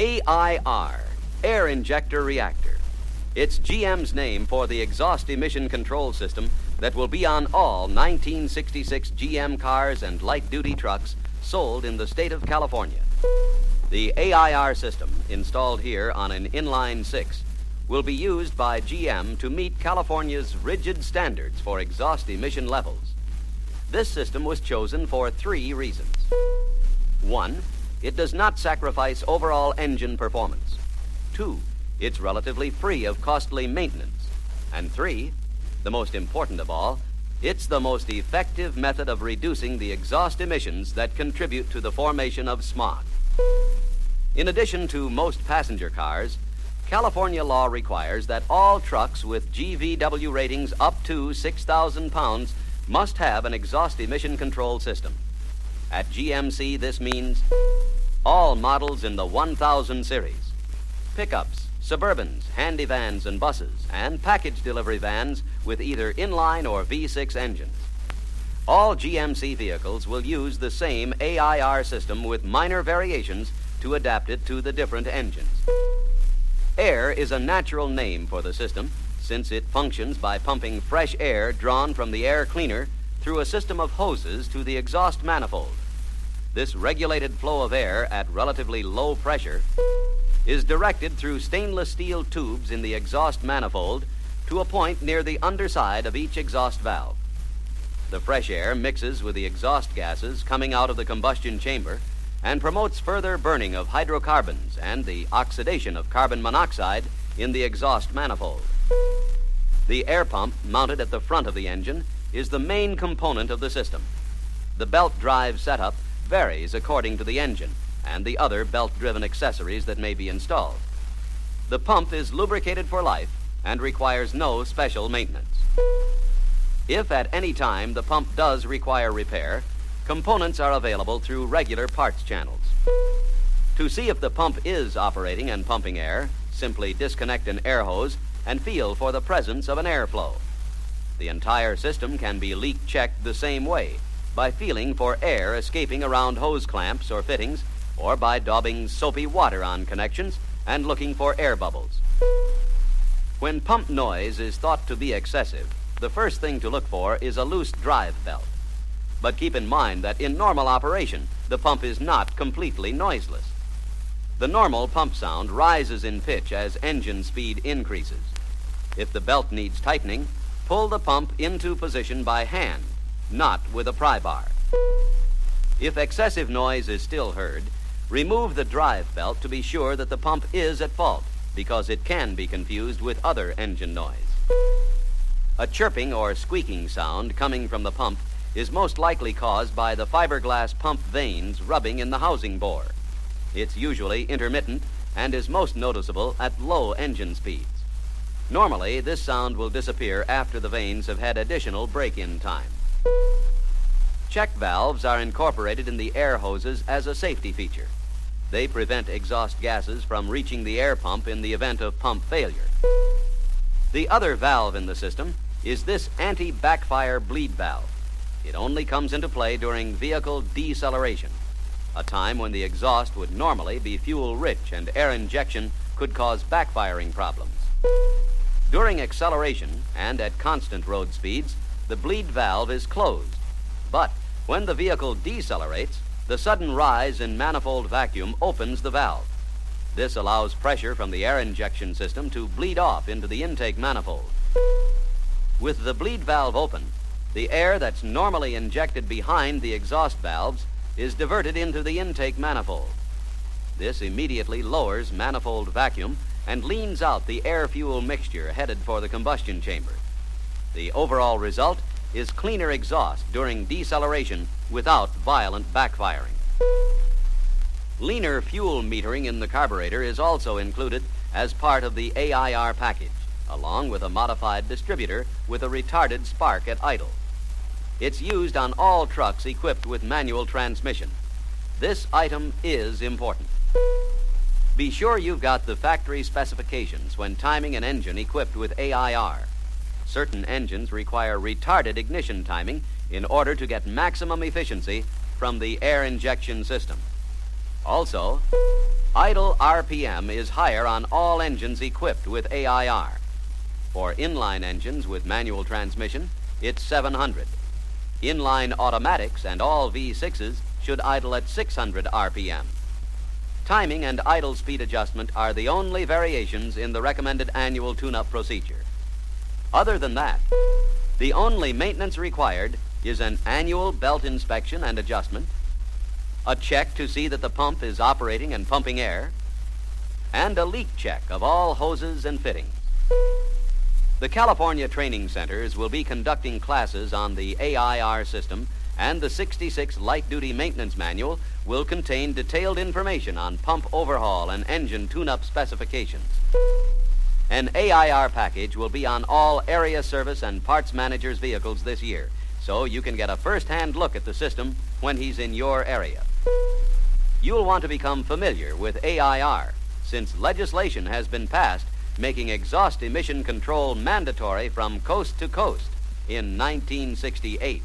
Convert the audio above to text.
AIR, Air Injector Reactor. It's GM's name for the exhaust emission control system that will be on all 1966 GM cars and light-duty trucks sold in the state of California. The AIR system, installed here on an inline six, will be used by GM to meet California's rigid standards for exhaust emission levels. This system was chosen for 3 reasons. 1, it does not sacrifice overall engine performance. 2, it's relatively free of costly maintenance. And 3, the most important of all, it's the most effective method of reducing the exhaust emissions that contribute to the formation of smog. In addition to most passenger cars, California law requires that all trucks with GVW ratings up to 6,000 pounds must have an exhaust emission control system. At GMC, this means all models in the 1000 series, pickups, Suburbans, handy vans and buses, and package delivery vans with either inline or V6 engines. All GMC vehicles will use the same AIR system with minor variations to adapt it to the different engines. Air is a natural name for the system since it functions by pumping fresh air drawn from the air cleaner through a system of hoses to the exhaust manifold. This regulated flow of air at relatively low pressure is directed through stainless steel tubes in the exhaust manifold to a point near the underside of each exhaust valve. The fresh air mixes with the exhaust gases coming out of the combustion chamber and promotes further burning of hydrocarbons and the oxidation of carbon monoxide in the exhaust manifold. The air pump mounted at the front of the engine is the main component of the system. The belt drive setup varies according to the engine and the other belt-driven accessories that may be installed. The pump is lubricated for life and requires no special maintenance. If at any time the pump does require repair, components are available through regular parts channels. To see if the pump is operating and pumping air, simply disconnect an air hose and feel for the presence of an airflow. The entire system can be leak-checked the same way, by feeling for air escaping around hose clamps or fittings, or by daubing soapy water on connections and looking for air bubbles. When pump noise is thought to be excessive, the first thing to look for is a loose drive belt. But keep in mind that in normal operation, the pump is not completely noiseless. The normal pump sound rises in pitch as engine speed increases. If the belt needs tightening, pull the pump into position by hand, not with a pry bar. If excessive noise is still heard, remove the drive belt to be sure that the pump is at fault, because it can be confused with other engine noise. A chirping or squeaking sound coming from the pump is most likely caused by the fiberglass pump vanes rubbing in the housing bore. It's usually intermittent and is most noticeable at low engine speeds. Normally, this sound will disappear after the vanes have had additional break-in time. Check valves are incorporated in the air hoses as a safety feature. They prevent exhaust gases from reaching the air pump in the event of pump failure. The other valve in the system is this anti-backfire bleed valve. It only comes into play during vehicle deceleration, a time when the exhaust would normally be fuel-rich and air injection could cause backfiring problems. During acceleration and at constant road speeds, the bleed valve is closed. But when the vehicle decelerates, the sudden rise in manifold vacuum opens the valve. This allows pressure from the air injection system to bleed off into the intake manifold. With the bleed valve open, the air that's normally injected behind the exhaust valves is diverted into the intake manifold. This immediately lowers manifold vacuum and leans out the air-fuel mixture headed for the combustion chamber. The overall result is cleaner exhaust during deceleration without violent backfiring. Leaner fuel metering in the carburetor is also included as part of the AIR package, along with a modified distributor with a retarded spark at idle. It's used on all trucks equipped with manual transmission. This item is important. Be sure you've got the factory specifications when timing an engine equipped with AIR. Certain engines require retarded ignition timing in order to get maximum efficiency from the air injection system. Also, Idle RPM is higher on all engines equipped with AIR. For inline engines with manual transmission, it's 700. Inline automatics and all V6s should idle at 600 RPM. Timing and idle speed adjustment are the only variations in the recommended annual tune-up procedure. Other than that, the only maintenance required is an annual belt inspection and adjustment, a check to see that the pump is operating and pumping air, and a leak check of all hoses and fittings. The California training centers will be conducting classes on the AIR system, and the 66 light-duty maintenance manual will contain detailed information on pump overhaul and engine tune-up specifications. An AIR package will be on all area service and parts managers' vehicles this year, so you can get a first-hand look at the system when he's in your area. You'll want to become familiar with AIR, since legislation has been passed making exhaust emission control mandatory from coast to coast in 1968.